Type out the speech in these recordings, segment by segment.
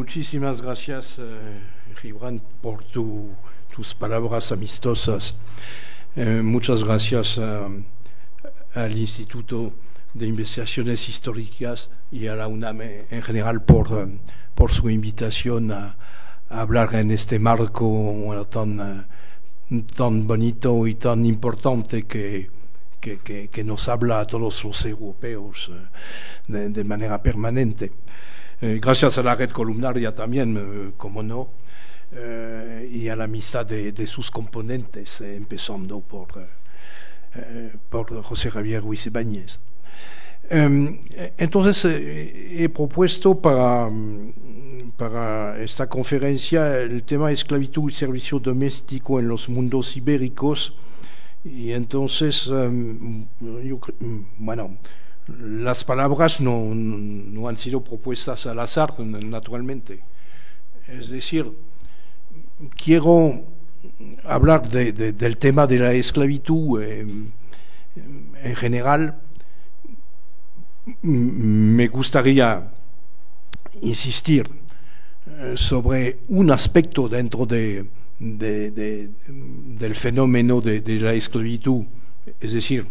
Muchísimas gracias, Gibran, por tus palabras amistosas. Muchas gracias al Instituto de Investigaciones Históricas y a la UNAM en general por su invitación a hablar en este marco bueno, tan bonito y tan importante que nos habla a todos los europeos de manera permanente. Gracias a la red columnaria también, como no, y a la amistad de sus componentes, empezando por José Javier Ruiz Ibáñez. Entonces, he propuesto para esta conferencia el tema esclavitud y servicio doméstico en los mundos ibéricos. Y entonces, bueno, las palabras no han sido propuestas al azar, naturalmente. Es decir, quiero hablar del tema de la esclavitud en general. Me gustaría insistir sobre un aspecto dentro del fenómeno de la esclavitud, es decir,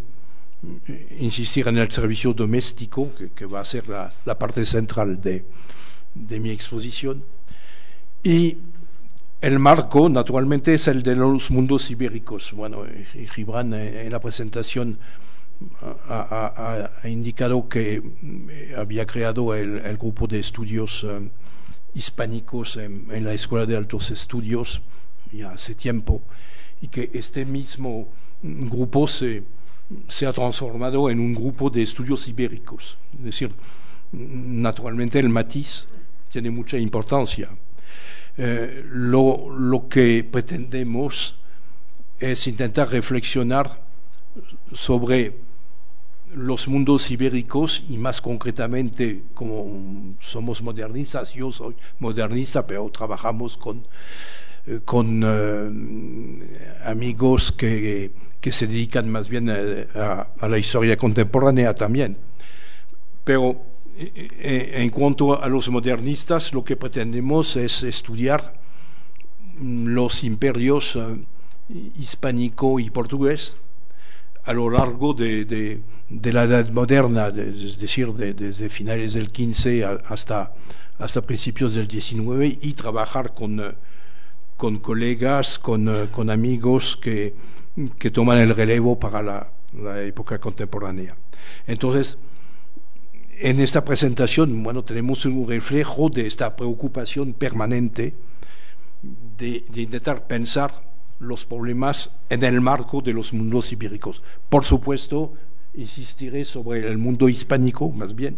insistir en el servicio doméstico, que va a ser la parte central de mi exposición, y el marco, naturalmente, es el de los mundos ibéricos. Bueno, Gibran en la presentación ha indicado que había creado el grupo de estudios hispánicos en la Escuela de Altos Estudios ya hace tiempo, y que este mismo grupo se ha transformado en un grupo de estudios ibéricos. Es decir, naturalmente el matiz tiene mucha importancia. Lo que pretendemos es intentar reflexionar sobre los mundos ibéricos y más concretamente, como somos modernistas, yo soy modernista, pero trabajamos con amigos que se dedican más bien a la historia contemporánea también. Pero en cuanto a los modernistas, lo que pretendemos es estudiar los imperios hispánico y portugués a lo largo de la Edad Moderna, es decir, desde finales del XV hasta principios del XIX, y trabajar con colegas, con amigos que toman el relevo para la época contemporánea. Entonces, en esta presentación, bueno, tenemos un reflejo de esta preocupación permanente de intentar pensar los problemas en el marco de los mundos ibéricos. Por supuesto, insistiré sobre el mundo hispánico, más bien,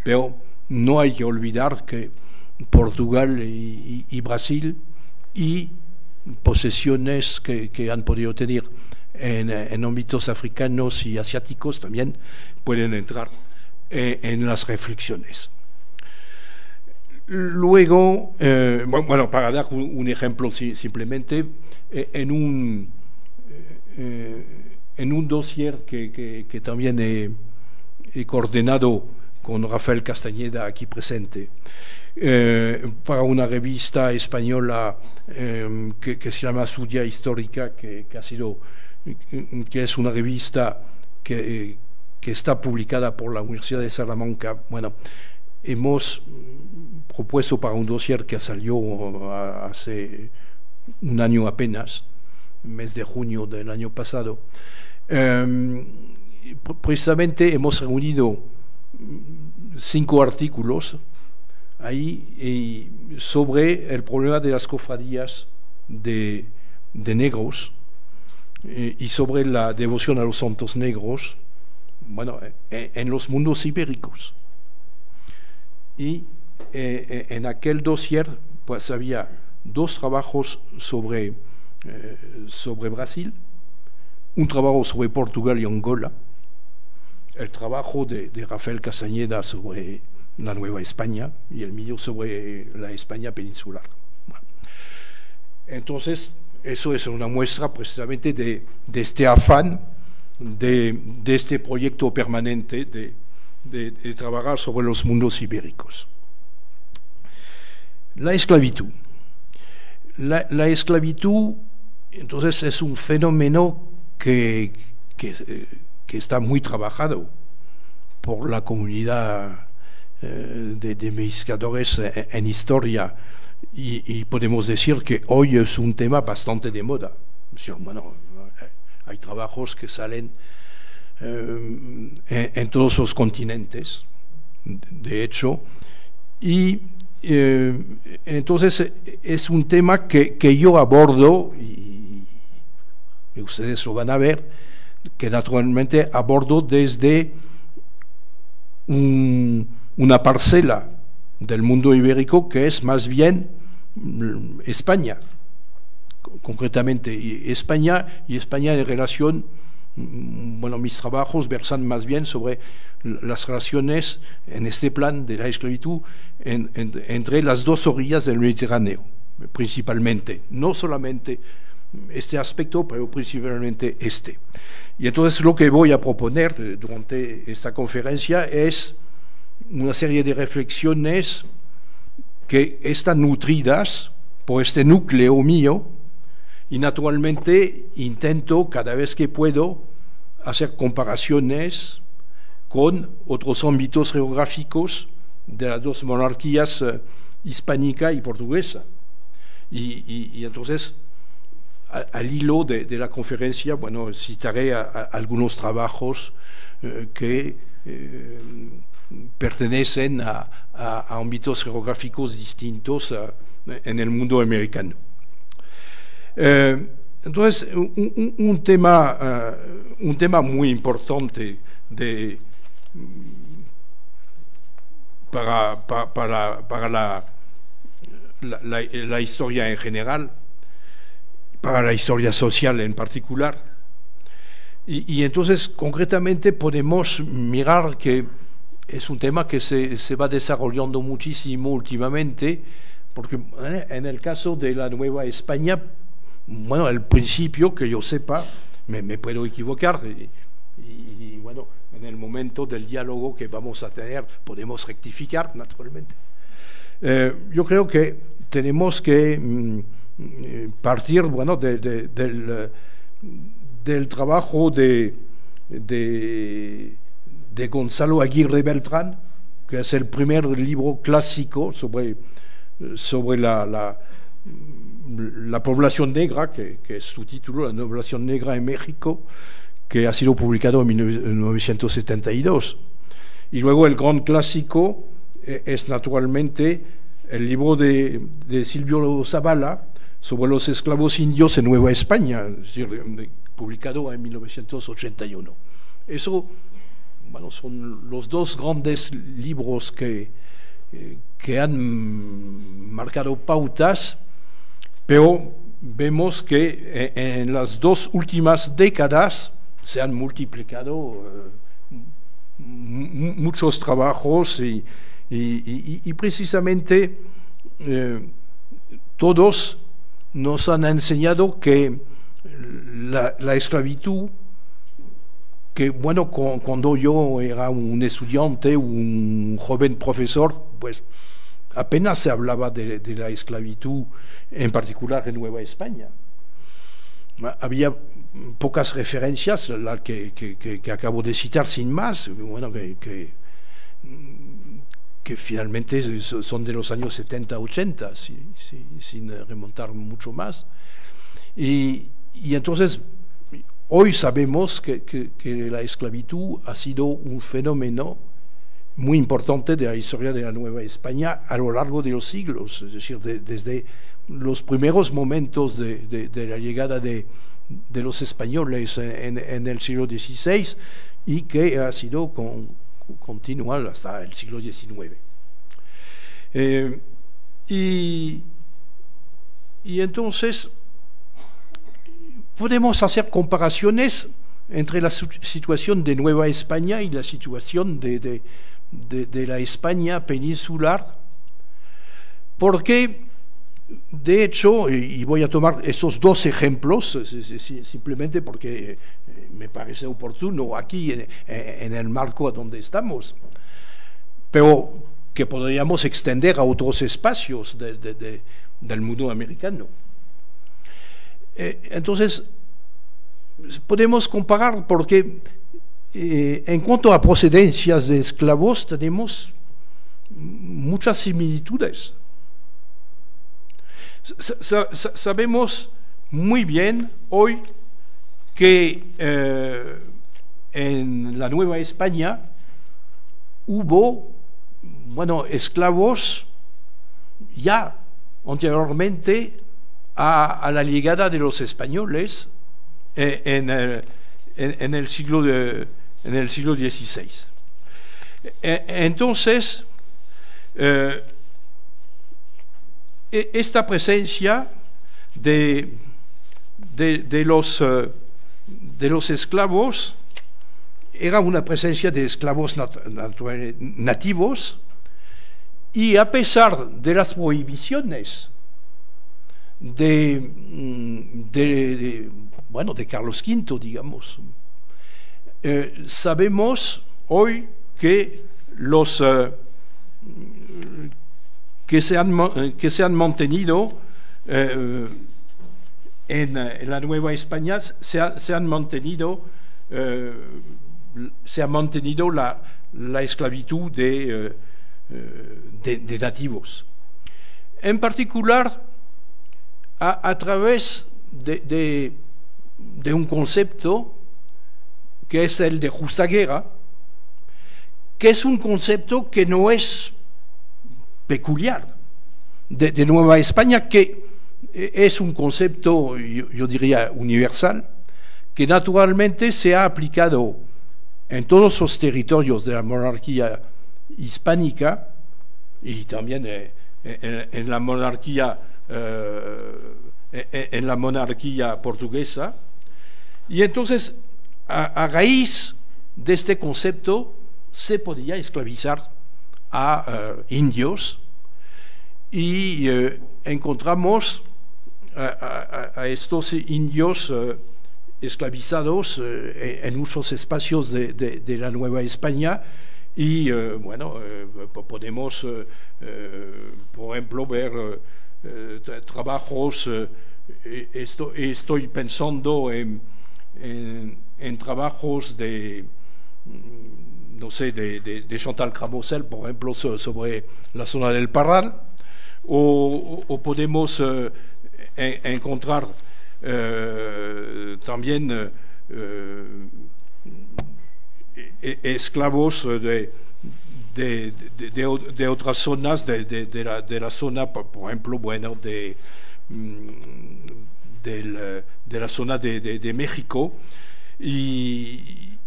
pero no hay que olvidar que Portugal y Brasil y posesiones que han podido tener en ámbitos africanos y asiáticos también pueden entrar en las reflexiones. Luego, bueno, para dar un ejemplo simplemente, en un dossier que también he coordinado con Rafael Castañeda aquí presente, para una revista española que se llama Sudia Histórica, que es una revista que está publicada por la Universidad de Salamanca. Bueno, hemos propuesto para un dossier que salió hace un año apenas, mes de junio del año pasado. Precisamente hemos reunido 5 artículos ahí sobre el problema de las cofradías de negros y sobre la devoción a los santos negros, bueno, en los mundos ibéricos. Y en aquel dossier pues había 2 trabajos sobre Brasil, un trabajo sobre Portugal y Angola, el trabajo de Rafael Castañeda sobre la Nueva España y el mío sobre la España peninsular. Bueno, entonces, eso es una muestra precisamente de este afán, de este proyecto permanente de trabajar sobre los mundos ibéricos. La esclavitud. La esclavitud, entonces, es un fenómeno que está muy trabajado por la comunidad de investigadores en historia, y podemos decir que hoy es un tema bastante de moda. Bueno, hay trabajos que salen en todos los continentes, de hecho, y entonces es un tema que yo abordo, y ustedes lo van a ver, que naturalmente abordo desde una parcela del mundo ibérico que es más bien España, concretamente, y España en relación, bueno, mis trabajos versan más bien sobre las relaciones en este plan de la esclavitud entre las dos orillas del Mediterráneo, principalmente, no solamente este aspecto, pero principalmente este. Y entonces lo que voy a proponer durante esta conferencia es una serie de reflexiones que están nutridas por este núcleo mío, y naturalmente intento cada vez que puedo hacer comparaciones con otros ámbitos geográficos de las dos monarquías, hispánica y portuguesa. Y entonces, al hilo de la conferencia, bueno, citaré algunos trabajos que pertenecen a ámbitos geográficos distintos en el mundo americano. Entonces, un tema muy importante para la historia en general, para la historia social en particular. Y entonces, concretamente, podemos mirar que es un tema que se va desarrollando muchísimo últimamente, porque en el caso de la Nueva España, bueno, al principio, que yo sepa, me puedo equivocar, y bueno, en el momento del diálogo que vamos a tener podemos rectificar, naturalmente. Yo creo que tenemos que partir, bueno, del trabajo de Gonzalo Aguirre Beltrán, que es el primer libro clásico sobre la población negra, que es su título, La población negra en México, que ha sido publicado en 1972. Y luego el gran clásico es naturalmente el libro de Silvio Zavala sobre los esclavos indios en Nueva España, es decir, publicado en 1981. Eso, bueno, son los dos grandes libros que han marcado pautas, pero vemos que en las dos últimas décadas se han multiplicado muchos trabajos y precisamente todos nos han enseñado que la esclavitud, que bueno, cuando yo era un estudiante, un joven profesor, pues apenas se hablaba de la esclavitud, en particular en Nueva España. Había pocas referencias, la que acabo de citar sin más, bueno, que finalmente son de los años 70-80, sin remontar mucho más. Y entonces, hoy sabemos que la esclavitud ha sido un fenómeno muy importante de la historia de la Nueva España a lo largo de los siglos, es decir, desde los primeros momentos de la llegada de los españoles en el siglo XVI, y que ha sido continual hasta el siglo XIX. Y entonces podemos hacer comparaciones entre la situación de Nueva España y la situación de la España peninsular, porque de hecho, y voy a tomar esos dos ejemplos simplemente porque me parece oportuno aquí en el marco donde estamos, pero que podríamos extender a otros espacios del mundo americano. Entonces, podemos comparar porque en cuanto a procedencias de esclavos tenemos muchas similitudes. Sabemos muy bien hoy que en la Nueva España hubo, esclavos ya anteriormente a la llegada de los españoles en el siglo XVI. Entonces, esta presencia de los esclavos era una presencia de esclavos nativos, y a pesar de las prohibiciones de Carlos V, digamos, sabemos hoy que que se han mantenido en la Nueva España, se ha mantenido la esclavitud de nativos. En particular, a través de un concepto que es el de justa guerra, que es un concepto que no es peculiar de Nueva España, que es un concepto, yo diría, universal, que naturalmente se ha aplicado en todos los territorios de la monarquía hispánica y también en la monarquía portuguesa. Y entonces, a raíz de este concepto, se podía esclavizar a indios, y encontramos a estos indios esclavizados en muchos espacios de la Nueva España. Y podemos, por ejemplo, ver trabajos, estoy pensando en trabajos de Chantal Cramosel, por ejemplo, sobre la zona del Parral, o podemos encontrar también esclavos de otras zonas de la zona, por ejemplo, de la zona de México, y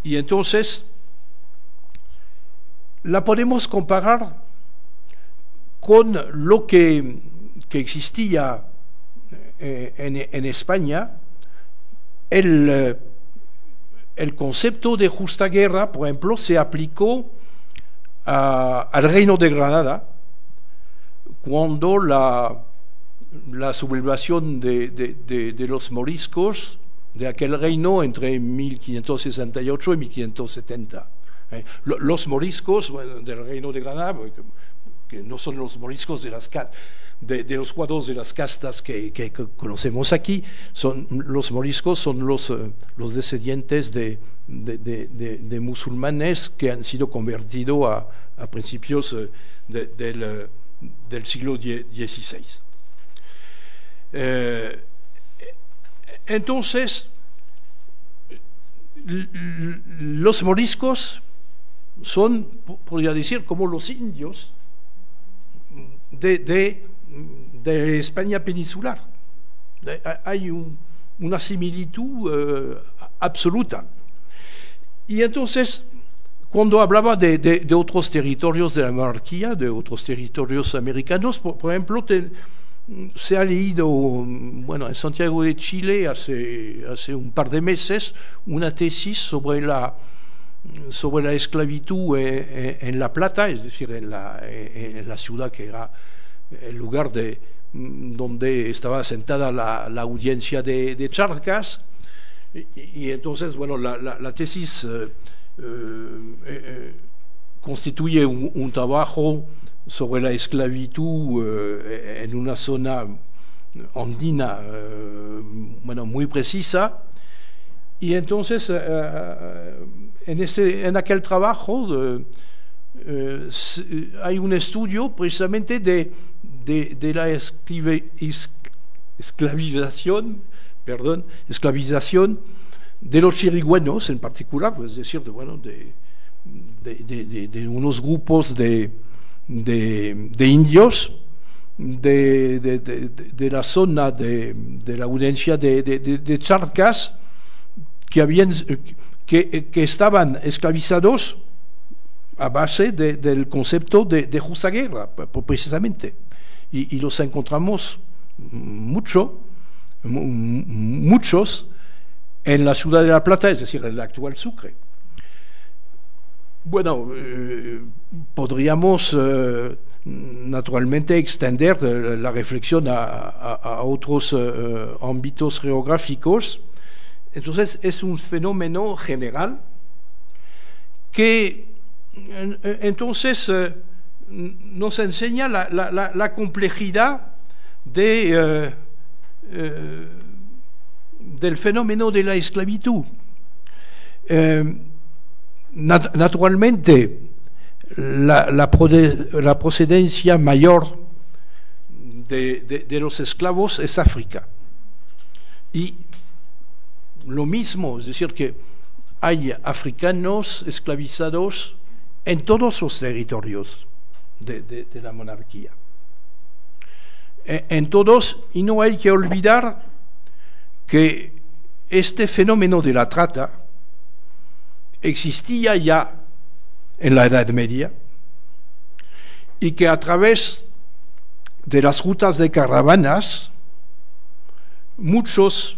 entonces la podemos comparar con lo que existía en España. El concepto de justa guerra, por ejemplo, se aplicó al Reino de Granada cuando la sublevación de los moriscos de aquel reino entre 1568 y 1570. Los moriscos del Reino de Granada, que no son los moriscos de los cuadros de las castas que conocemos aquí, los moriscos son los descendientes de musulmanes que han sido convertidos a principios del siglo XVI. Entonces, los moriscos son, podría decir, como los indios de España peninsular. Hay una similitud absoluta. Y entonces, cuando hablaba de otros territorios de la monarquía, de otros territorios americanos, por ejemplo, se ha leído, en Santiago de Chile hace un par de meses, una tesis sobre la esclavitud en La Plata, es decir, en la ciudad que era el lugar donde estaba sentada la audiencia de Charcas. Y entonces, la tesis constituye un trabajo sobre la esclavitud en una zona andina, bueno, muy precisa. Y entonces, en aquel trabajo hay un estudio precisamente de la esclavización de los chirigüenos en particular, es decir, de unos grupos de indios de la zona de la audiencia de Charcas, que estaban esclavizados a base del concepto de justa guerra, precisamente. Y los encontramos muchos en la ciudad de La Plata, es decir, en el actual Sucre. Bueno, podríamos naturalmente extender la reflexión a otros ámbitos geográficos. Entonces, es un fenómeno general que entonces nos enseña la complejidad del fenómeno de la esclavitud. Naturalmente, la procedencia mayor de los esclavos es África. Y lo mismo, es decir, que hay africanos esclavizados en todos los territorios de la monarquía. En todos, y no hay que olvidar que este fenómeno de la trata existía ya en la Edad Media y que a través de las rutas de caravanas mucha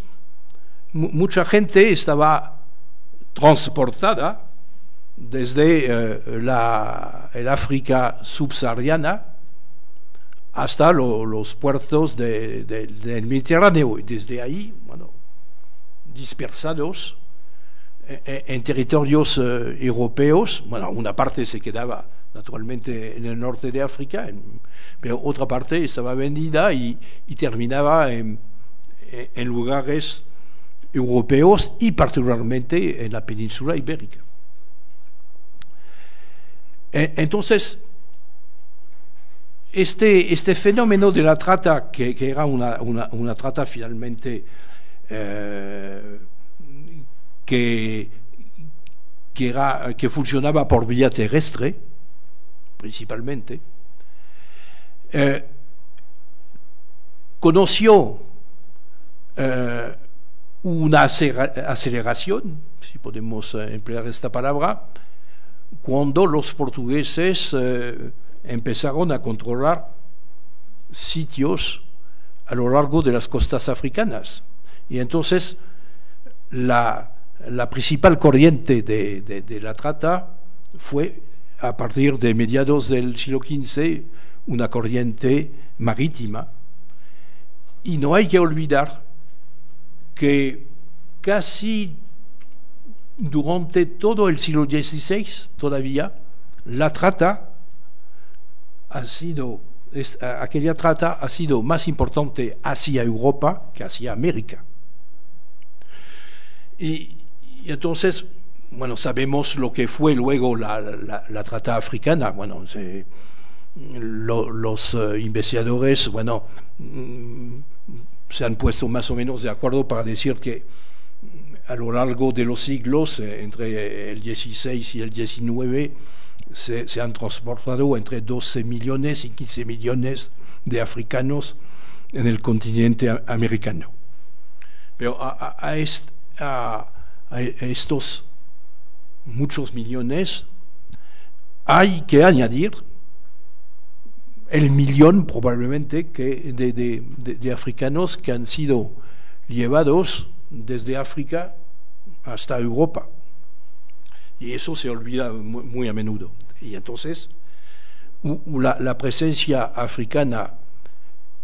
gente estaba transportada desde el África subsahariana hasta los puertos del Mediterráneo, y desde ahí, bueno, dispersados en territorios europeos. Bueno, una parte se quedaba naturalmente en el norte de África, pero otra parte estaba vendida y terminaba en lugares europeos y particularmente en la península ibérica. Entonces, este fenómeno de la trata, que era una trata finalmente que funcionaba por vía terrestre, principalmente, conoció una aceleración, si podemos emplear esta palabra, cuando los portugueses empezaron a controlar sitios a lo largo de las costas africanas. Y entonces la principal corriente de la trata fue, a partir de mediados del siglo XV, una corriente marítima. Y no hay que olvidar que casi durante todo el siglo XVI, todavía, la trata aquella trata ha sido más importante hacia Europa que hacia América. Y entonces, bueno, sabemos lo que fue luego la trata africana. Bueno, los investigadores, bueno, se han puesto más o menos de acuerdo para decir que a lo largo de los siglos, entre el XVI y el XIX, se han transportado entre 12 millones y 15 millones de africanos en el continente americano. Pero a estos muchos millones hay que añadir el millón probablemente de africanos que han sido llevados desde África hasta Europa. Y eso se olvida muy a menudo. Y entonces la presencia africana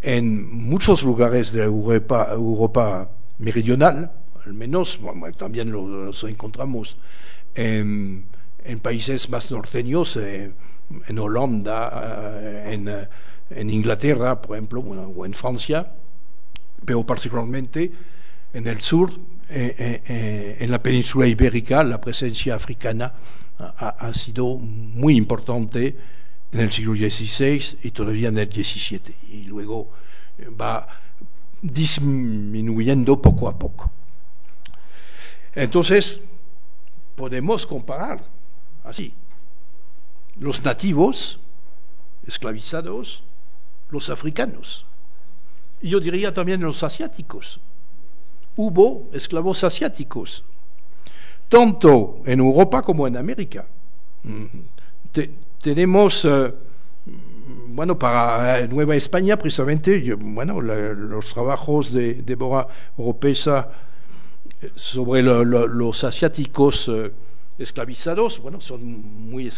en muchos lugares de Europa meridional, al menos, bueno, también los encontramos en países más norteños, en Holanda, en Inglaterra, por ejemplo, bueno, o en Francia, pero particularmente en el sur, en la península ibérica, la presencia africana ha sido muy importante en el siglo XVI y todavía en el XVII, y luego va disminuyendo poco a poco. Entonces, podemos comparar así los nativos esclavizados, los africanos, y yo diría también los asiáticos. Hubo esclavos asiáticos, tanto en Europa como en América. Tenemos, bueno, para Nueva España, precisamente, bueno, los trabajos de Débora Oropesa sobre los asiáticos esclavizados, bueno, son muy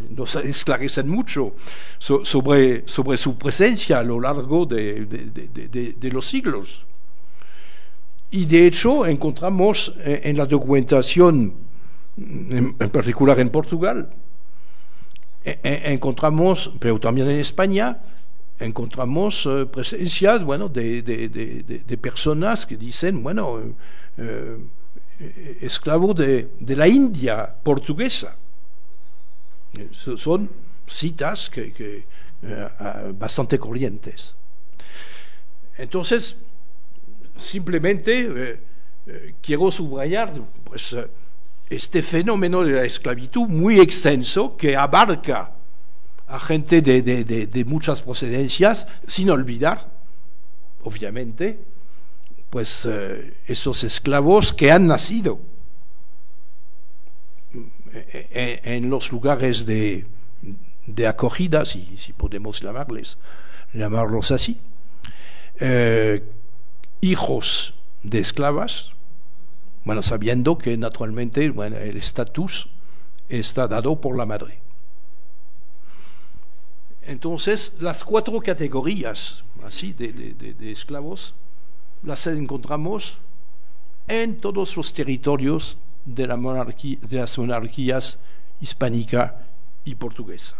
nos esclarecen mucho sobre su presencia a lo largo de los siglos. Y de hecho encontramos en la documentación, en particular en Portugal, encontramos, pero también en España, encontramos presencia, bueno, de personas que dicen, bueno, esclavo de la India portuguesa. Son citas bastante corrientes. Entonces, simplemente quiero subrayar pues, este fenómeno de la esclavitud muy extenso que abarca a gente de muchas procedencias, sin olvidar, obviamente, pues esos esclavos que han nacido en los lugares de acogida, si podemos llamarlos así, hijos de esclavas, bueno, sabiendo que naturalmente, bueno, el estatus está dado por la madre. Entonces, las 4 categorías así de esclavos las encontramos en todos los territorios de las monarquías hispánica y portuguesa.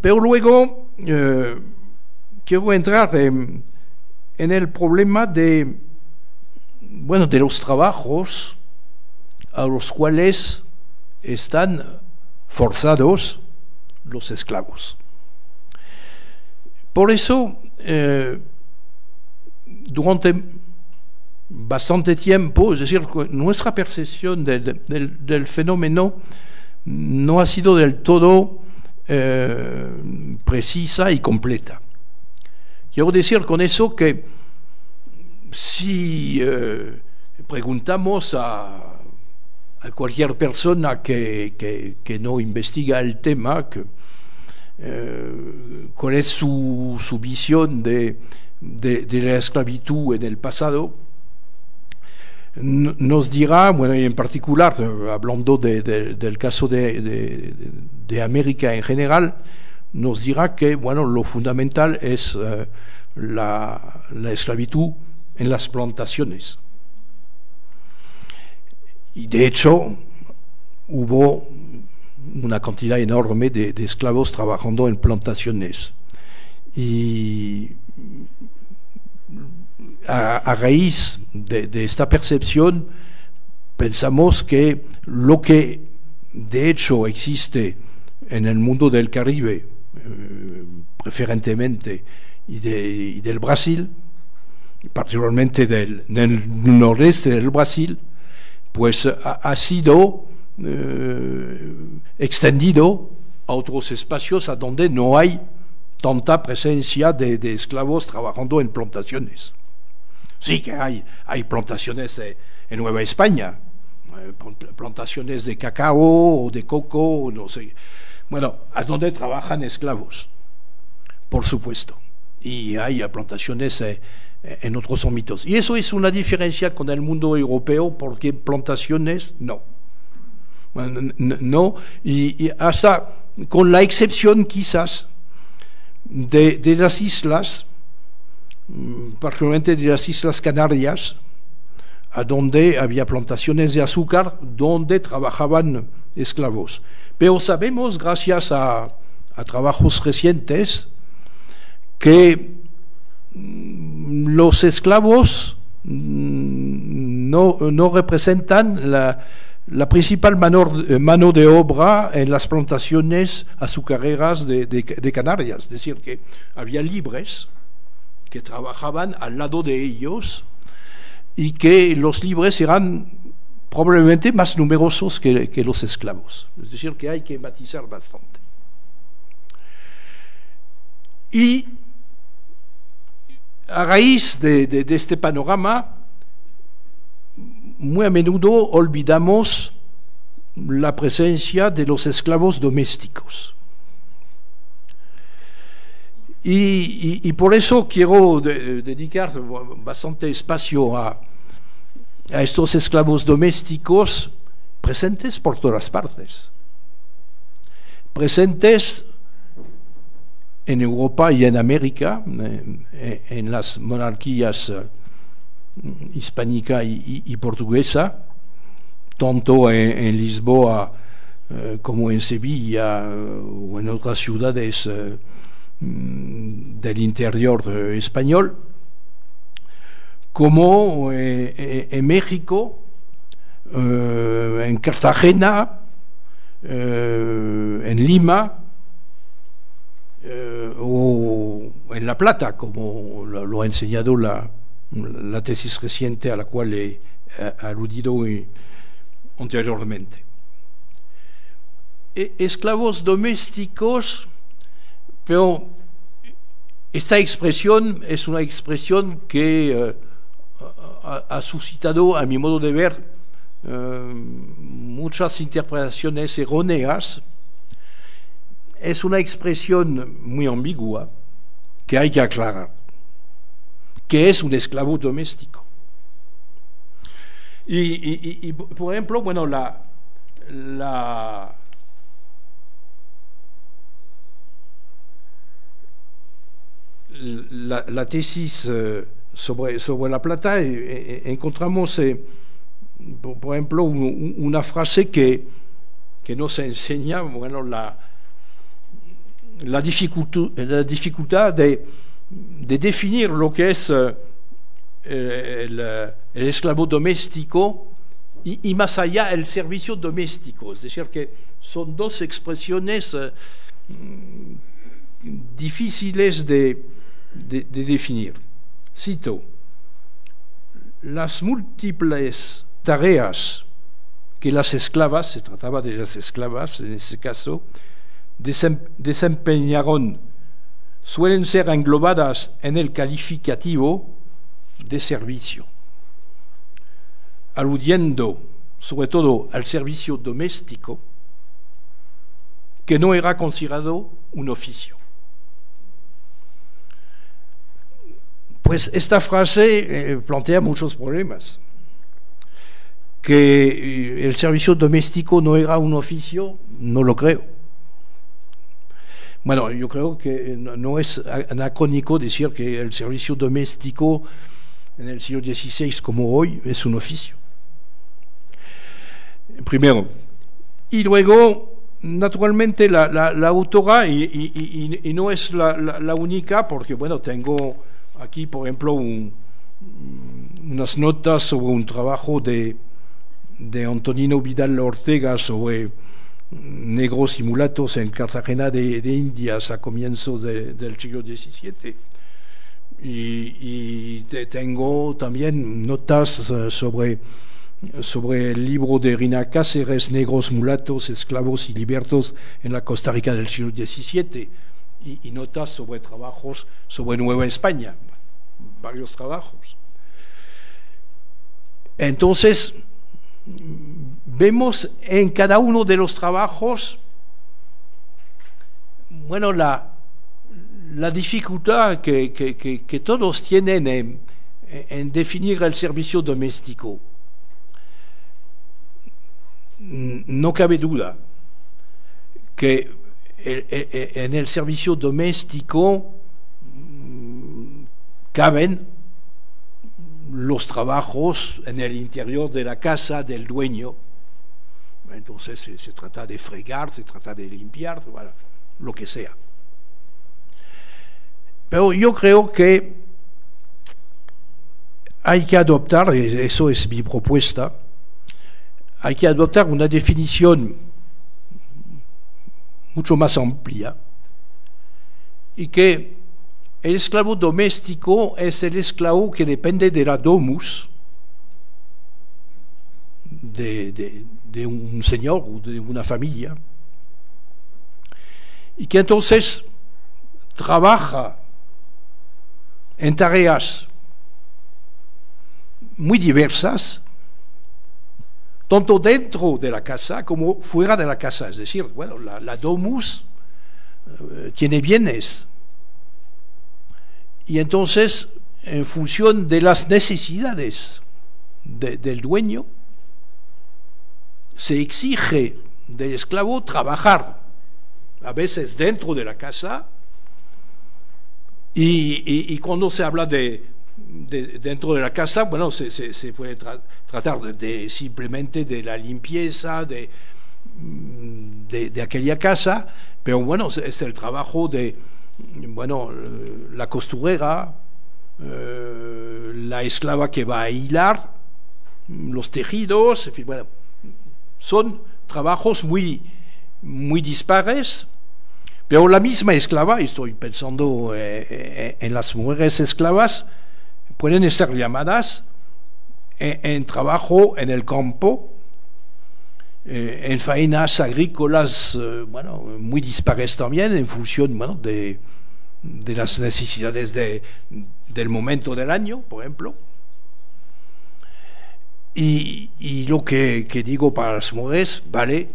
Pero luego quiero entrar en el problema de los trabajos a los cuales están forzados los esclavos. Por eso, durante bastante tiempo, es decir, nuestra percepción del fenómeno no ha sido del todo precisa y completa. Quiero decir con eso que si preguntamos a cualquier persona que no investiga el tema, cuál es su visión de la esclavitud en el pasado, nos dirá, bueno, y en particular, hablando del caso de América en general, nos dirá que, bueno, lo fundamental es la esclavitud en las plantaciones. Y de hecho, hubo una cantidad enorme de esclavos trabajando en plantaciones. Y a raíz de esta percepción, pensamos que lo que de hecho existe en el mundo del Caribe, preferentemente, y del Brasil, particularmente del nordeste del Brasil, pues ha sido extendido a otros espacios a donde no hay tanta presencia de esclavos trabajando en plantaciones. Sí que hay plantaciones en Nueva España, plantaciones de cacao o de coco, no sé, bueno, a donde trabajan esclavos, por supuesto, y hay plantaciones en otros ámbitos. Y eso es una diferencia con el mundo europeo, porque plantaciones no. No, y hasta con la excepción quizás de las islas particularmente de las Islas Canarias, a donde había plantaciones de azúcar, donde trabajaban esclavos. Pero sabemos, gracias a trabajos recientes, que los esclavos no representan la principal mano de obra en las plantaciones azucareras de Canarias. Es decir, que había libres que trabajaban al lado de ellos y que los libres eran probablemente más numerosos que los esclavos. Es decir, que hay que matizar bastante. Y a raíz de este panorama, muy a menudo olvidamos la presencia de los esclavos domésticos. Y por eso quiero dedicar bastante espacio a estos esclavos domésticos presentes por todas partes. Presentes en Europa y en América, en las monarquías hispánica y portuguesa, tanto en Lisboa como en Sevilla o en otras ciudades del interior español, como en México, en Cartagena, en Lima, o en La Plata, como lo ha enseñado la tesis reciente a la cual he aludido anteriormente. Esclavos domésticos, pero esta expresión es una expresión que ha suscitado, a mi modo de ver, muchas interpretaciones erróneas. Es una expresión muy ambigua que hay que aclarar. ¿Qué es un esclavo doméstico? Y por ejemplo, bueno, la tesis sobre La Plata, encontramos, por ejemplo, una frase que nos enseña, bueno, la dificultad de definir lo que es el esclavo doméstico y más allá el servicio doméstico. Es decir, que son dos expresiones difíciles de definir. Cito: las múltiples tareas que las esclavas, se trataba de las esclavas en ese caso, desempeñaron suelen ser englobadas en el calificativo de servicio, aludiendo sobre todo al servicio doméstico, que no era considerado un oficio. Pues esta frase plantea muchos problemas. Que el servicio doméstico no era un oficio, no lo creo. Bueno, yo creo que no es anacrónico decir que el servicio doméstico en el siglo XVI como hoy es un oficio. Primero. Y luego, naturalmente, la autora, y no es la única, porque bueno, tengo aquí, por ejemplo, unas notas sobre un trabajo de Antonino Vidal Ortega sobre negros y mulatos en Cartagena de Indias a comienzos del siglo XVII. Y tengo también notas sobre el libro de Rina Cáceres, Negros, Mulatos, Esclavos y Libertos en la Costa Rica del siglo XVII, y notas sobre trabajos sobre Nueva España, varios trabajos. Entonces, vemos en cada uno de los trabajos, bueno, la dificultad que todos tienen en definir el servicio doméstico. No cabe duda que en el servicio doméstico caben los trabajos en el interior de la casa del dueño. Entonces se trata de fregar, se trata de limpiar, bueno, lo que sea. Pero yo creo que hay que adoptar, eso es mi propuesta, hay que adoptar una definición mucho más amplia y que el esclavo doméstico es el esclavo que depende de la domus de un señor o de una familia y que entonces trabaja en tareas muy diversas, tanto dentro de la casa como fuera de la casa. Es decir, bueno, la domus tiene bienes y entonces en función de las necesidades del dueño se exige del esclavo trabajar, a veces dentro de la casa, y cuando se habla de dentro de la casa, bueno, se puede tratar simplemente de la limpieza de aquella casa, pero bueno, es el trabajo de, bueno, la costurera, la esclava que va a hilar los tejidos, en fin, bueno, son trabajos muy dispares, pero la misma esclava, estoy pensando en las mujeres esclavas, pueden estar llamadas en trabajo en el campo, en faenas agrícolas, bueno, muy dispares también, en función, bueno, de las necesidades del momento del año, por ejemplo. Y lo que digo para las mujeres vale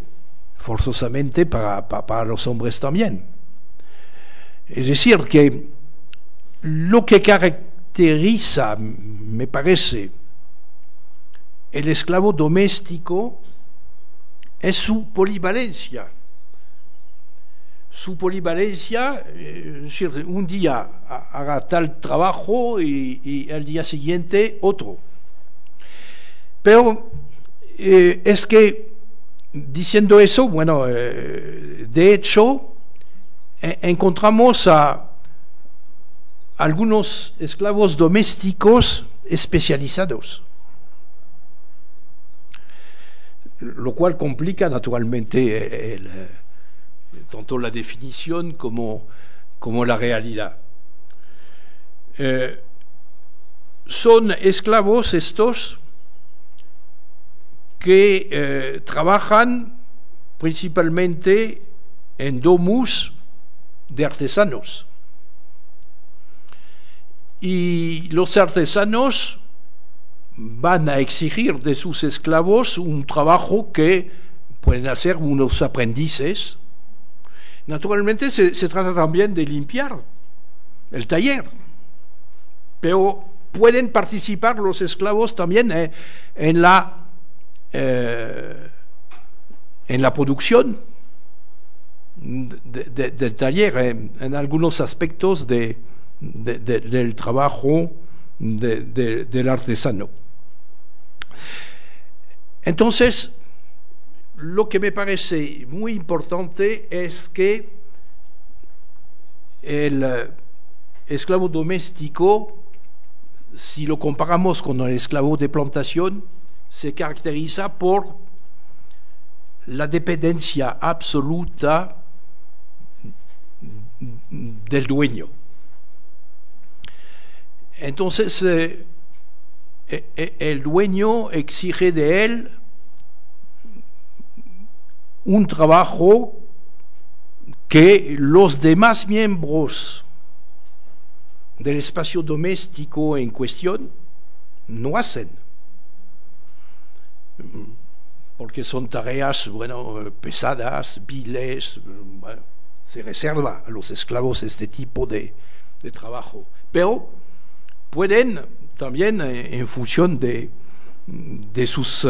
forzosamente para los hombres también. Es decir, que lo que caracteriza, me parece, el esclavo doméstico es su polivalencia. Su polivalencia, es decir, un día haga tal trabajo y el día siguiente otro. Pero es que, diciendo eso, bueno, de hecho, encontramos a algunos esclavos domésticos especializados, lo cual complica naturalmente tanto la definición como la realidad. Son esclavos estos que trabajan principalmente en domus de artesanos. Y los artesanos van a exigir de sus esclavos un trabajo que pueden hacer unos aprendices. Naturalmente se trata también de limpiar el taller, pero pueden participar los esclavos también en la producción del taller, en algunos aspectos del trabajo del artesano. Entonces, lo que me parece muy importante es que el esclavo doméstico, si lo comparamos con el esclavo de plantación, se caracteriza por la dependencia absoluta del dueño. Entonces, el dueño exige de él un trabajo que los demás miembros del espacio doméstico en cuestión no hacen, porque son tareas, bueno, pesadas, viles, bueno, se reserva a los esclavos este tipo de trabajo, pero pueden también, en función de sus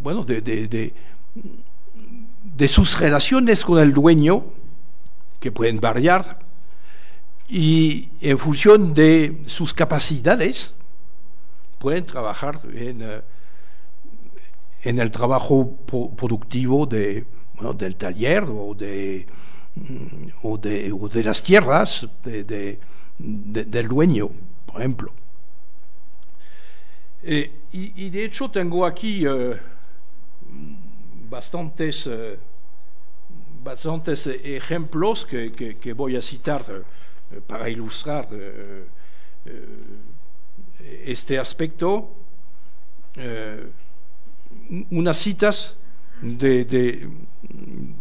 bueno, de sus relaciones con el dueño, que pueden variar, y en función de sus capacidades pueden trabajar en el trabajo productivo del taller o de las tierras del dueño, por ejemplo. Y de hecho tengo aquí bastantes ejemplos que voy a citar para ilustrar este aspecto. Unas citas de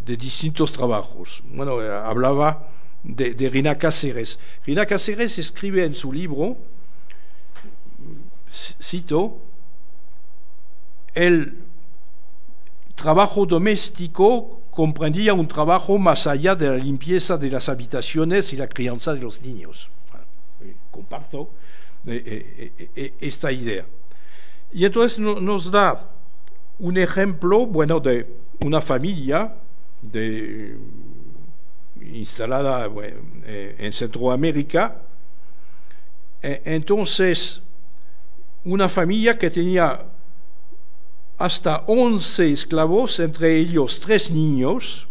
distintos trabajos. Bueno, hablaba de Rina Cáceres. Rina Cáceres escribe en su libro, cito, el trabajo doméstico comprendía un trabajo más allá de la limpieza de las habitaciones y la crianza de los niños. Bueno, comparto esta idea. Y entonces nos da un ejemplo, bueno, de una familia instalada en Centroamérica. Entonces, una familia que tenía hasta 11 esclavos, entre ellos 3 niños,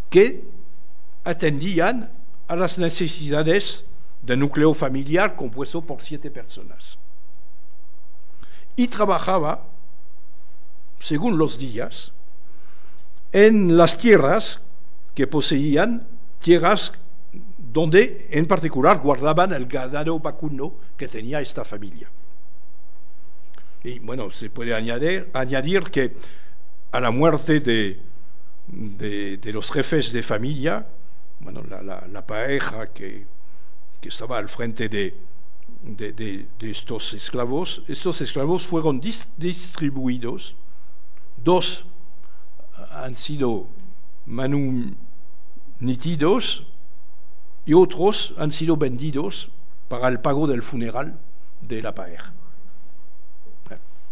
que atendían a las necesidades del núcleo familiar compuesto por 7 personas. Y trabajaba, según los días, en las tierras que poseían, tierras donde en particular guardaban el ganado vacuno que tenía esta familia. Y bueno, se puede añadir que a la muerte de los jefes de familia, bueno, la pareja que estaba al frente de estos esclavos fueron distribuidos. 2 han sido manumitidos y otros han sido vendidos para el pago del funeral de la pareja.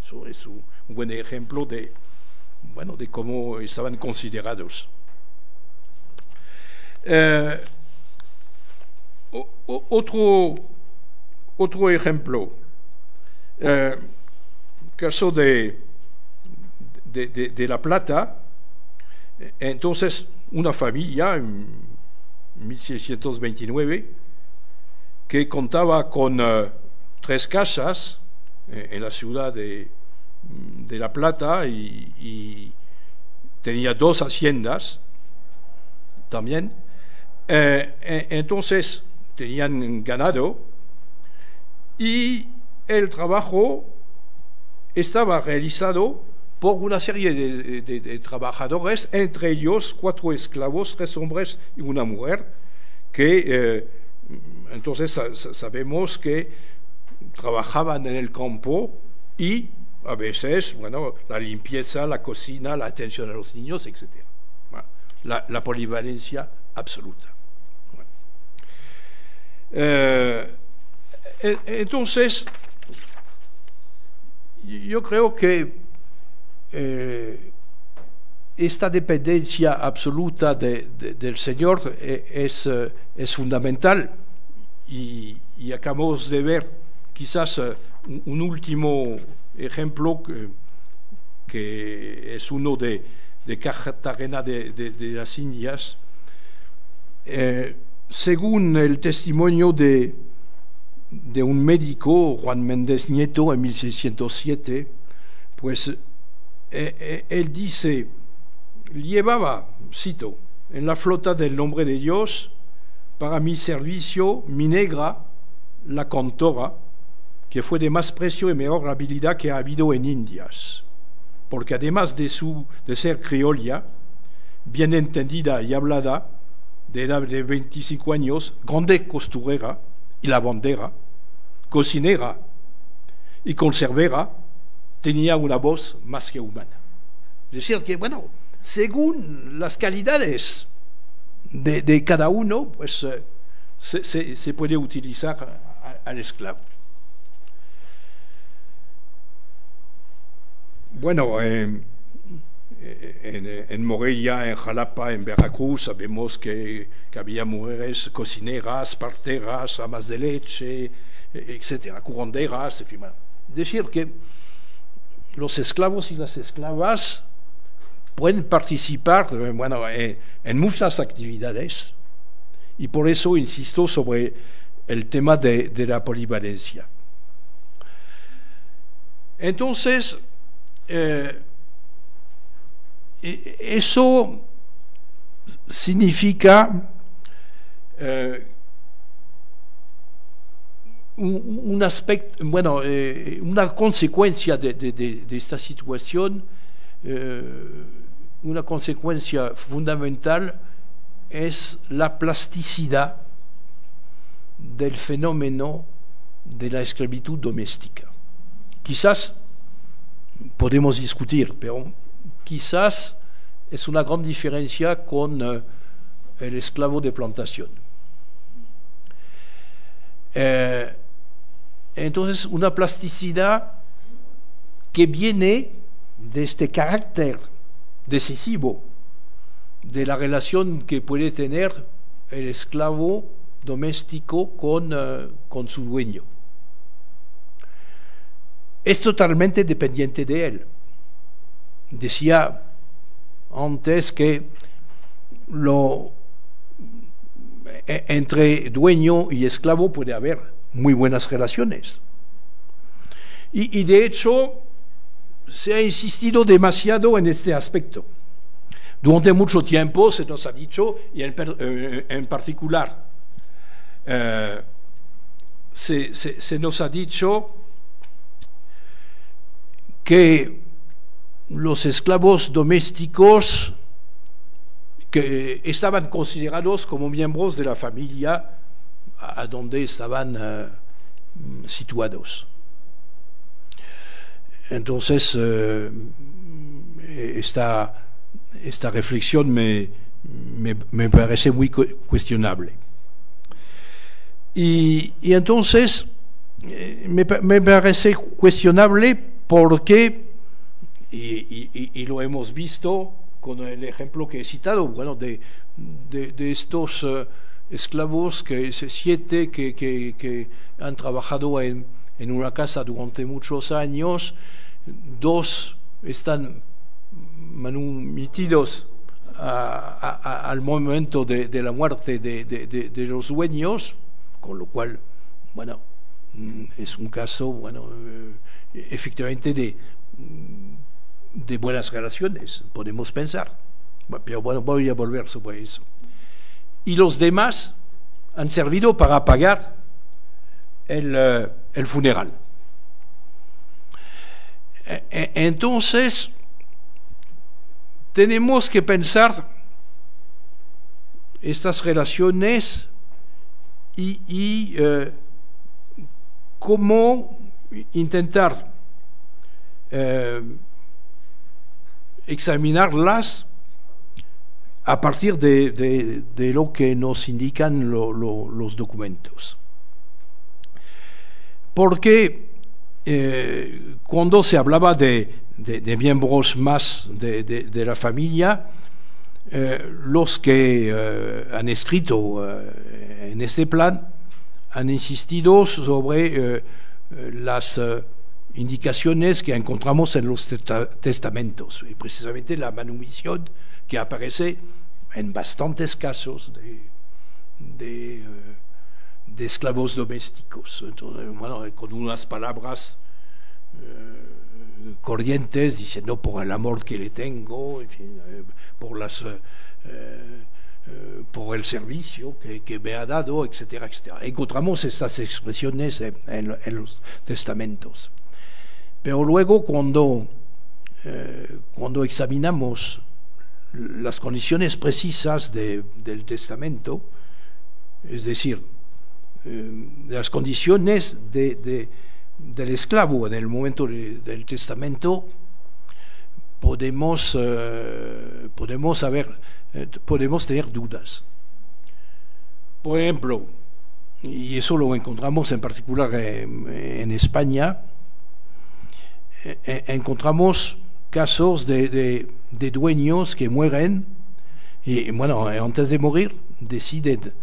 Eso es un buen ejemplo de cómo estaban considerados. Otro ejemplo, caso de La Plata. Entonces, una familia en 1629 que contaba con 3 casas en la ciudad de La Plata y tenía 2 haciendas también. Entonces, tenían ganado y el trabajo estaba realizado por una serie de trabajadores, entre ellos 4 esclavos, 3 hombres y una mujer, que entonces sabemos que trabajaban en el campo y a veces, bueno, la limpieza, la cocina, la atención a los niños, etc. Bueno, la polivalencia absoluta. Bueno. Entonces, yo creo que esta dependencia absoluta del Señor es fundamental y acabamos de ver quizás un último ejemplo que es uno de Cartagena de las Indias. Según el testimonio de un médico, Juan Méndez Nieto, en 1607, pues él dice, llevaba, cito, en la flota del nombre de Dios, para mi servicio, mi negra, la cantora, que fue de más precio y mejor habilidad que ha habido en Indias, porque además de ser criolla, bien entendida y hablada, de edad de 25 años, grande costurera y lavandera, cocinera y conservera, tenía una voz más que humana. Es decir, que, bueno, según las calidades de cada uno, pues se puede utilizar al esclavo. Bueno, en Morelia, en Jalapa, en Veracruz, sabemos que había mujeres cocineras, parteras, amas de leche, etcétera, curanderas, en fin. Decir que los esclavos y las esclavas pueden participar en muchas actividades, y por eso insisto sobre el tema de la polivalencia. Entonces, eso significa un aspecto, una consecuencia de esta situación, una consecuencia fundamental es la plasticidad del fenómeno de la esclavitud doméstica. Quizás podemos discutir, pero quizás es una gran diferencia con el esclavo de plantación. Entonces, una plasticidad que viene de este carácter decisivo de la relación que puede tener el esclavo doméstico con su dueño. Es totalmente dependiente de él. Decía antes que entre dueño y esclavo puede haber muy buenas relaciones. Y de hecho, se ha insistido demasiado en este aspecto. Durante mucho tiempo se nos ha dicho, y en particular, se nos ha dicho que los esclavos domésticos que estaban considerados como miembros de la familia a donde estaban situados. Entonces, esta reflexión me parece muy cuestionable. Y entonces, me parece cuestionable porque, y lo hemos visto con el ejemplo que he citado, de estos esclavos, siete que han trabajado en una casa durante muchos años, 2 están manumitidos al momento de la muerte de los dueños, con lo cual, es un caso, efectivamente de buenas relaciones, podemos pensar. Pero voy a volver sobre eso. Y los demás han servido para pagar el funeral. Entonces, tenemos que pensar estas relaciones y cómo intentar examinarlas a partir de lo que nos indican los documentos. Porque cuando se hablaba de miembros más de la familia, los que han escrito en este plan han insistido sobre las indicaciones que encontramos en los testamentos, y precisamente la manumisión que aparece en bastantes casos de esclavos domésticos. Entonces, con unas palabras corrientes, diciendo por el amor que le tengo, en fin, por el servicio que me ha dado, etcétera, etcétera. Encontramos estas expresiones en los testamentos. Pero luego, cuando examinamos las condiciones precisas del testamento, es decir, las condiciones del esclavo en el momento del testamento, podemos tener dudas. Por ejemplo, y eso lo encontramos en particular en España, encontramos casos de dueños que mueren y, bueno, antes de morir deciden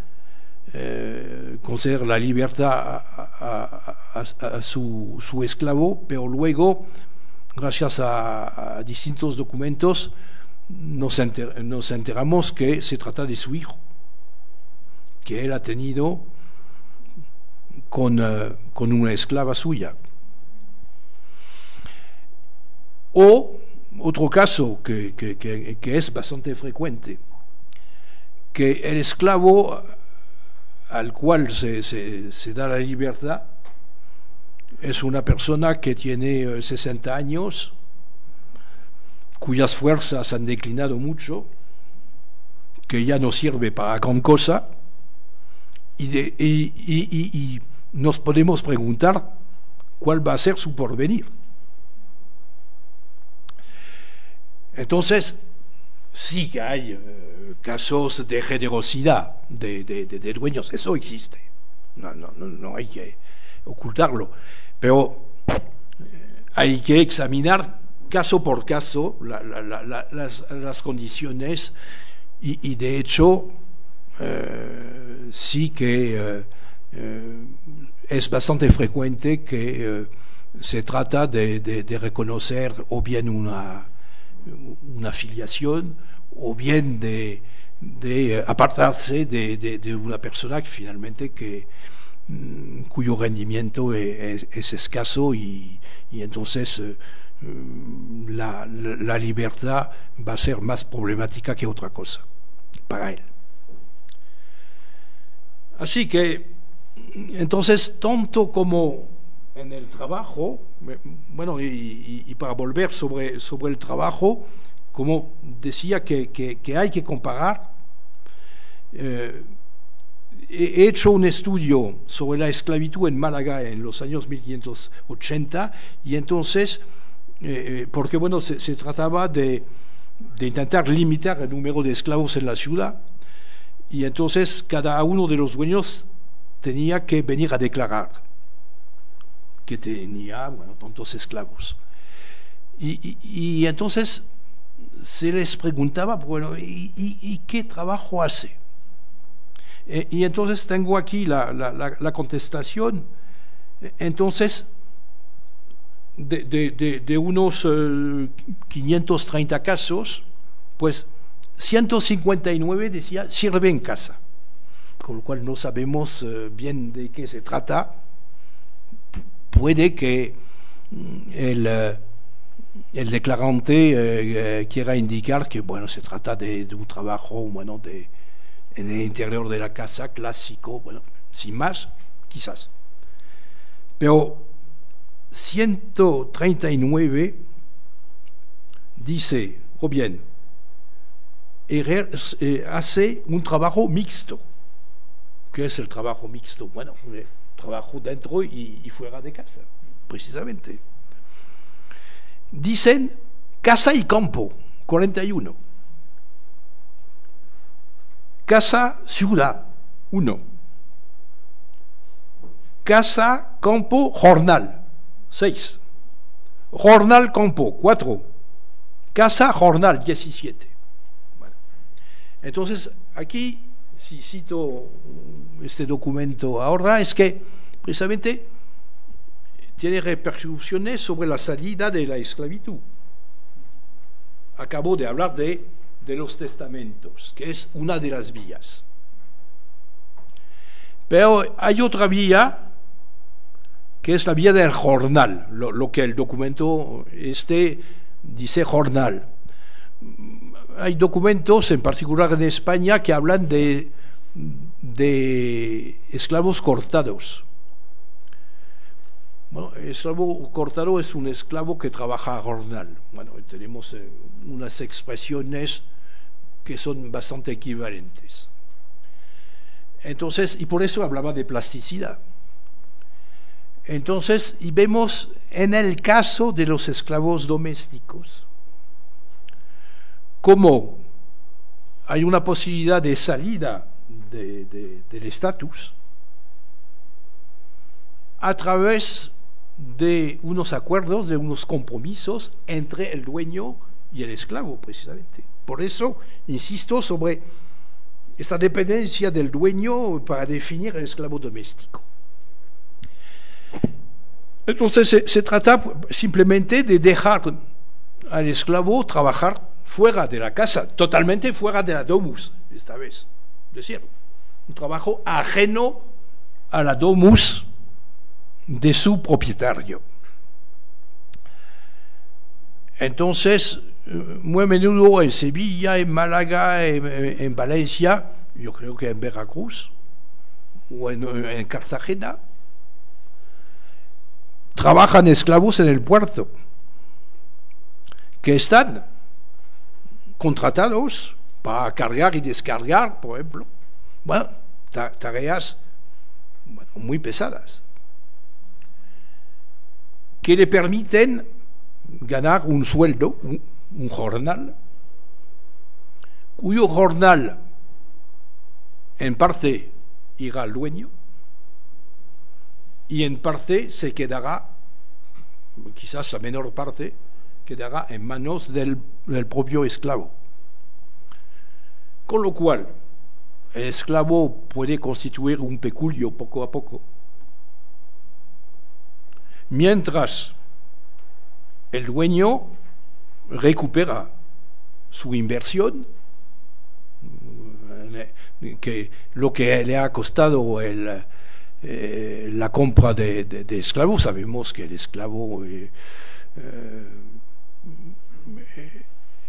conceder la libertad a su esclavo, pero luego, gracias a distintos documentos, nos enteramos que se trata de su hijo, que él ha tenido con una esclava suya. O otro caso que es bastante frecuente, que el esclavo al cual se da la libertad es una persona que tiene 60 años, cuyas fuerzas han declinado mucho, que ya no sirve para gran cosa, y nos podemos preguntar cuál va a ser su porvenir. Entonces, sí que hay casos de generosidad de dueños, eso existe, no hay que ocultarlo, pero hay que examinar caso por caso las condiciones y de hecho sí que es bastante frecuente que se trata de reconocer o bien una filiación o bien de apartarse de una persona que finalmente cuyo rendimiento es escaso y entonces la libertad va a ser más problemática que otra cosa para él. Así que entonces tanto como en el trabajo, bueno, y para volver sobre el trabajo, como decía que hay que comparar, he hecho un estudio sobre la esclavitud en Málaga en los años 1580 y entonces, porque bueno, se trataba de intentar limitar el número de esclavos en la ciudad y entonces cada uno de los dueños tenía que venir a declarar que tenía, bueno, tantos esclavos. Y entonces se les preguntaba, bueno, ¿y qué trabajo hace? Y entonces tengo aquí la contestación. Entonces, de unos 530 casos, pues 159 decía sirve en casa, con lo cual no sabemos bien de qué se trata. Puede que el declarante quiera indicar que bueno, se trata de un trabajo bueno, en el interior de la casa clásico, bueno, sin más, quizás. Pero 139 dice, o bien, hace un trabajo mixto. ¿Qué es el trabajo mixto? Bueno, trabajo dentro y fuera de casa, precisamente. Dicen casa y campo, 41. Casa, ciudad, 1. Casa, campo, jornal, 6. Jornal, campo, 4. Casa, jornal, 17. Bueno. Entonces, aquí, si cito este documento ahora, es que precisamente tiene repercusiones sobre la salida de la esclavitud. Acabo de hablar de los testamentos, que es una de las vías. Pero hay otra vía, que es la vía del jornal, lo que el documento dice jornal. Hay documentos, en particular en España, que hablan de esclavos cortados. Bueno, el esclavo cortado es un esclavo que trabaja a jornal. Bueno, tenemos unas expresiones que son bastante equivalentes. Entonces, y por eso hablaba de plasticidad. Entonces, y vemos en el caso de los esclavos domésticos, cómo hay una posibilidad de salida del estatus a través de unos acuerdos, de unos compromisos entre el dueño y el esclavo, precisamente. Por eso insisto sobre esta dependencia del dueño para definir el esclavo doméstico. Entonces se trata simplemente de dejar al esclavo trabajar fuera de la casa, totalmente fuera de la domus, esta vez. Es decir, un trabajo ajeno a la domus de su propietario. Entonces, muy a menudo en Sevilla, en Málaga, en Valencia, yo creo que en Veracruz o en Cartagena, trabajan esclavos en el puerto, que están contratados para cargar y descargar, por ejemplo, bueno, tareas muy pesadas, que le permiten ganar un sueldo, un jornal, cuyo jornal en parte irá al dueño y en parte se quedará, quizás la menor parte, quedará en manos del propio esclavo. Con lo cual, el esclavo puede constituir un peculio poco a poco, mientras el dueño recupera su inversión, que lo que le ha costado la compra de esclavos. Sabemos que el esclavo,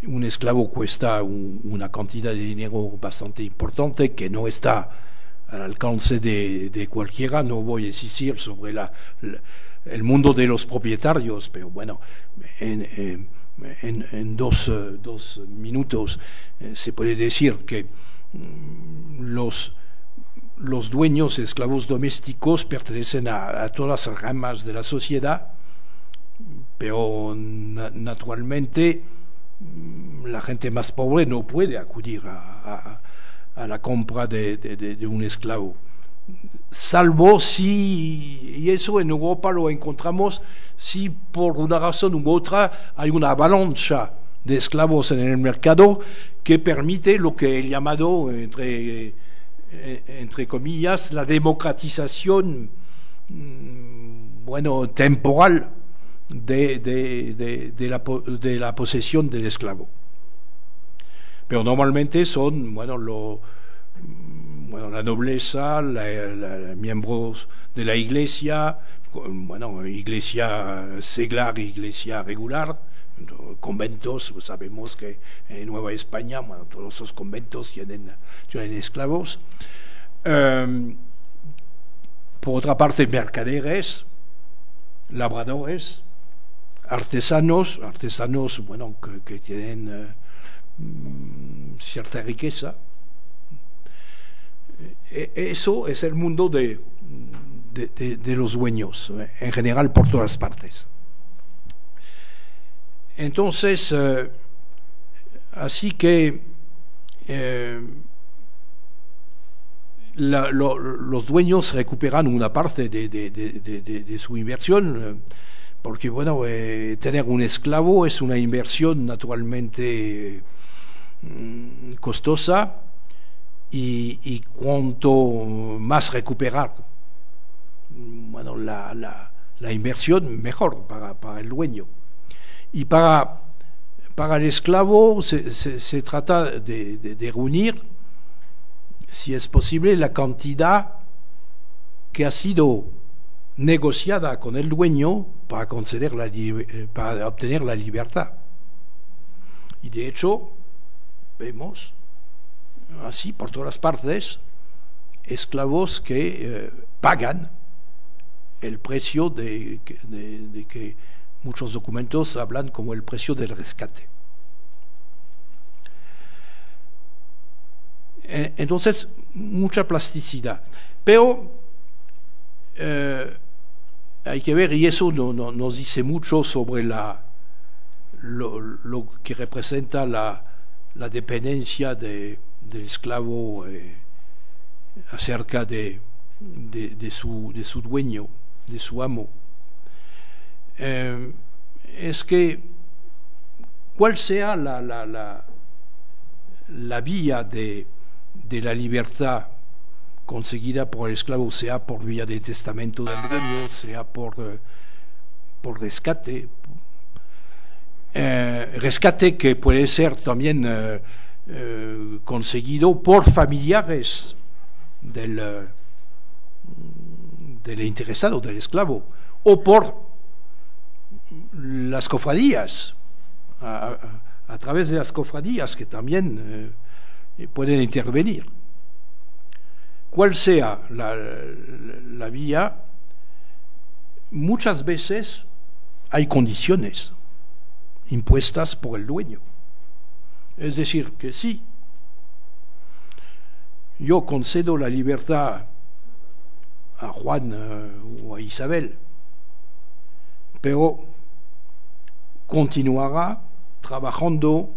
un esclavo cuesta una cantidad de dinero bastante importante que no está al alcance de cualquiera. No voy a insistir sobre el mundo de los propietarios, pero bueno, en dos minutos se puede decir que los dueños esclavos domésticos pertenecen a todas las ramas de la sociedad, pero naturalmente la gente más pobre no puede acudir a la compra de un esclavo, salvo si, y eso en Europa lo encontramos, si por una razón u otra hay una avalancha de esclavos en el mercado que permite lo que he llamado, entre comillas, la democratización, bueno, temporal de la posesión del esclavo. Pero normalmente son, bueno, la nobleza, miembros de la iglesia, bueno, iglesia seglar y iglesia regular, conventos. Sabemos que en Nueva España, bueno, todos los conventos tienen esclavos. Por otra parte, mercaderes, labradores, artesanos, bueno, que tienen cierta riqueza. Eso es el mundo de los dueños, en general por todas partes. Entonces, así que los dueños recuperan una parte de su inversión, porque bueno, tener un esclavo es una inversión naturalmente costosa, y cuanto más recuperar, bueno, la inversión, mejor para el dueño. Y para el esclavo se trata de reunir, si es posible, la cantidad que ha sido negociada con el dueño para obtener la libertad. Y de hecho, vemos así por todas partes esclavos que pagan el precio de que muchos documentos hablan como el precio del rescate. Entonces, mucha plasticidad. Pero hay que ver, y eso nos dice mucho sobre lo que representa la dependencia del esclavo acerca de su dueño, de su amo. es que cuál sea la vía de la libertad conseguida por el esclavo, sea por vía de testamento del dueño, sea por rescate, rescate que puede ser también conseguido por familiares del interesado, del esclavo, o por las cofradías, a través de las cofradías que también pueden intervenir. Cual sea la vía, muchas veces hay condiciones impuestas por el dueño. Es decir, que sí, yo concedo la libertad a Juan o a Isabel, pero continuará trabajando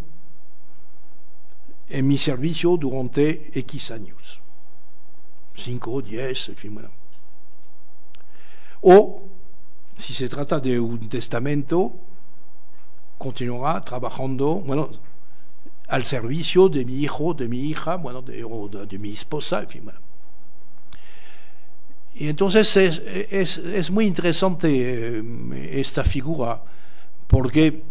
en mi servicio durante X años, 5, 10, en fin, bueno. O, si se trata de un testamento, continuará trabajando, bueno, al servicio de mi hijo, de mi hija, bueno, de mi esposa, en fin, bueno. Y entonces es muy interesante esta figura, porque,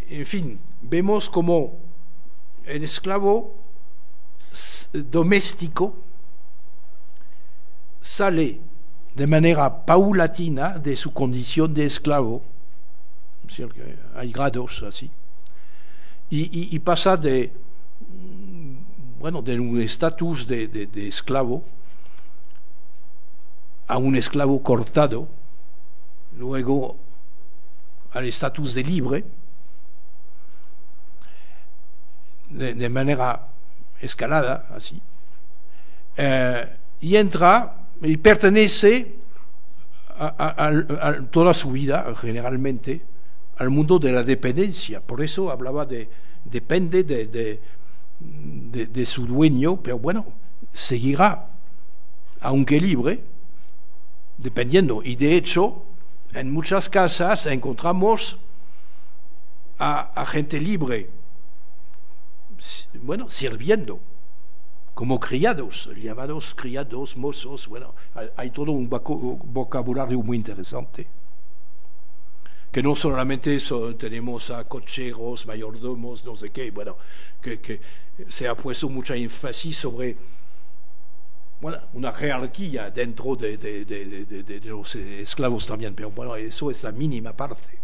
en fin, vemos como el esclavo doméstico sale de manera paulatina de su condición de esclavo, es decir, que hay grados así, y pasa de un estatus de esclavo a un esclavo cortado, luego al estatus de libre, de manera escalada, así, y entra y pertenece a toda su vida, generalmente, al mundo de la dependencia. Por eso hablaba depende de su dueño, pero bueno, seguirá, aunque libre, dependiendo. Y de hecho, en muchas casas encontramos a gente libre, bueno, sirviendo, como criados, llamados criados, mozos. Bueno, hay todo un vocabulario muy interesante, que no solamente tenemos a cocheros, mayordomos, no sé qué, bueno, que se ha puesto mucha énfasis sobre, bueno, una jerarquía dentro de los esclavos también, pero bueno, eso es la mínima parte.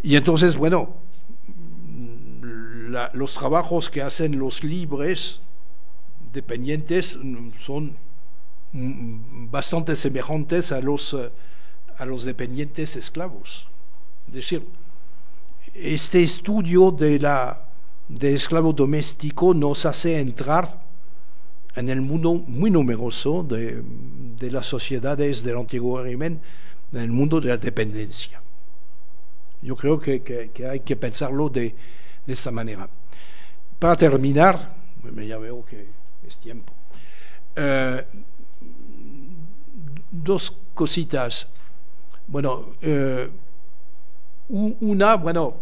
Y entonces, bueno, los trabajos que hacen los libres dependientes son bastante semejantes a los dependientes esclavos. Es decir, este estudio del esclavo doméstico nos hace entrar en el mundo muy numeroso de las sociedades del antiguo régimen, en el mundo de la dependencia. Yo creo que hay que pensarlo de esta manera. Para terminar, ya veo que es tiempo, dos cositas. Bueno, una, bueno,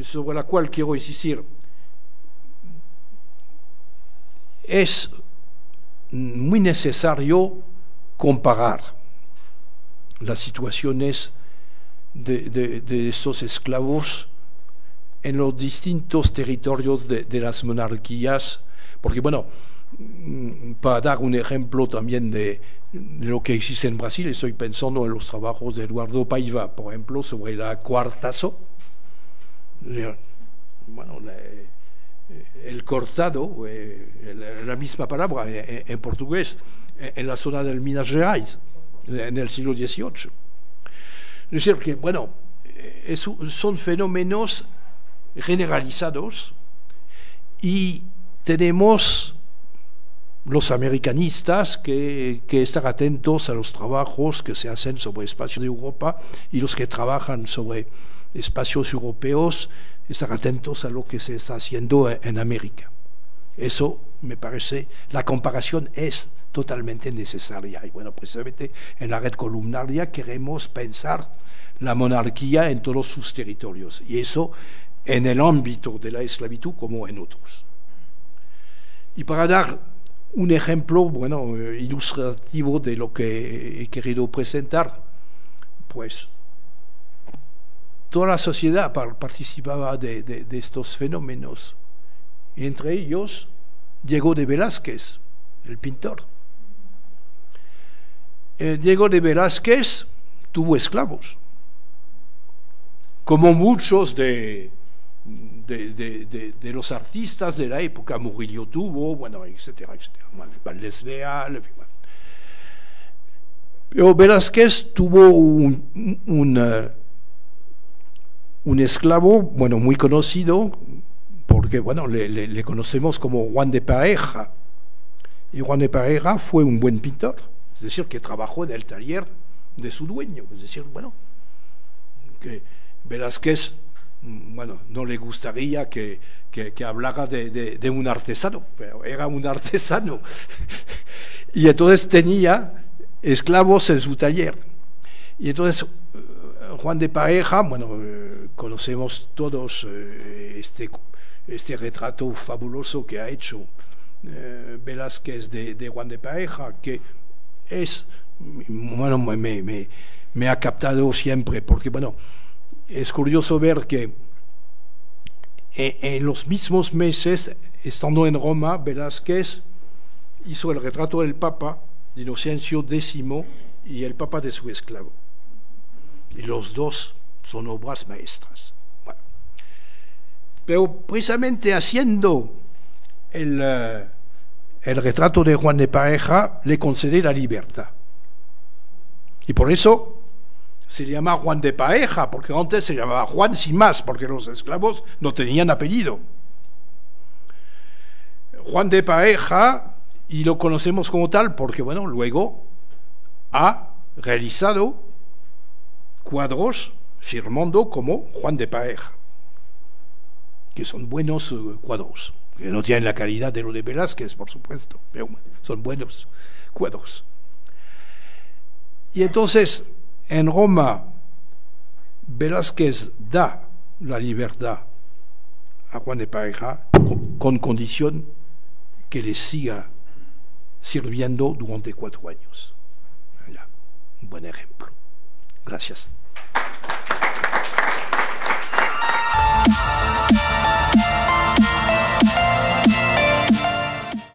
sobre la cual quiero insistir, es muy necesario comparar las situaciones de estos esclavos en los distintos territorios de las monarquías, porque bueno, para dar un ejemplo también de lo que existe en Brasil, estoy pensando en los trabajos de Eduardo Paiva, por ejemplo, sobre la coartazo. Bueno, el cortado, la misma palabra en portugués, en la zona del Minas Gerais, en el siglo XVIII. Es decir, que, bueno, son fenómenos generalizados, y tenemos los americanistas que están atentos a los trabajos que se hacen sobre espacios de Europa, y los que trabajan sobre espacios europeos están atentos a lo que se está haciendo en América. Eso me parece, la comparación es totalmente necesaria. Y bueno, precisamente en la red columnaria queremos pensar la monarquía en todos sus territorios, y eso en el ámbito de la esclavitud como en otros. Y para dar un ejemplo, bueno, ilustrativo de lo que he querido presentar, pues toda la sociedad participaba de estos fenómenos. Y entre ellos, Diego de Velázquez, el pintor. Diego de Velázquez tuvo esclavos, como muchos de los artistas de la época. Murillo tuvo, bueno, etcétera, etcétera. Valdés Leal, bueno. Pero Velázquez tuvo un esclavo, bueno, muy conocido, porque, bueno, le conocemos como Juan de Pareja. Y Juan de Pareja fue un buen pintor, es decir, que trabajó en el taller de su dueño. Es decir, bueno, que Velázquez, bueno, no le gustaría que hablara de un artesano, pero era un artesano. Y entonces tenía esclavos en su taller. Y entonces Juan de Pareja, bueno, conocemos todos este retrato fabuloso que ha hecho Velázquez de Juan de Pareja, que es, bueno, me ha captado siempre, porque, bueno, es curioso ver que en los mismos meses, estando en Roma, Velázquez hizo el retrato del Papa, de Inocencio X, y el Papa de su esclavo. Y los dos son obras maestras. Bueno. Pero precisamente haciendo el retrato de Juan de Pareja, le concede la libertad. Y por eso se llama Juan de Pareja, porque antes se llamaba Juan sin más, porque los esclavos no tenían apellido. Juan de Pareja, y lo conocemos como tal porque, bueno, luego ha realizado cuadros firmando como Juan de Pareja, que son buenos cuadros, que no tienen la calidad de lo de Velázquez, por supuesto, pero son buenos cuadros. Y entonces, en Roma, Velázquez da la libertad a Juan de Pareja con condición que le siga sirviendo durante 4 años. Ya, un buen ejemplo. Gracias.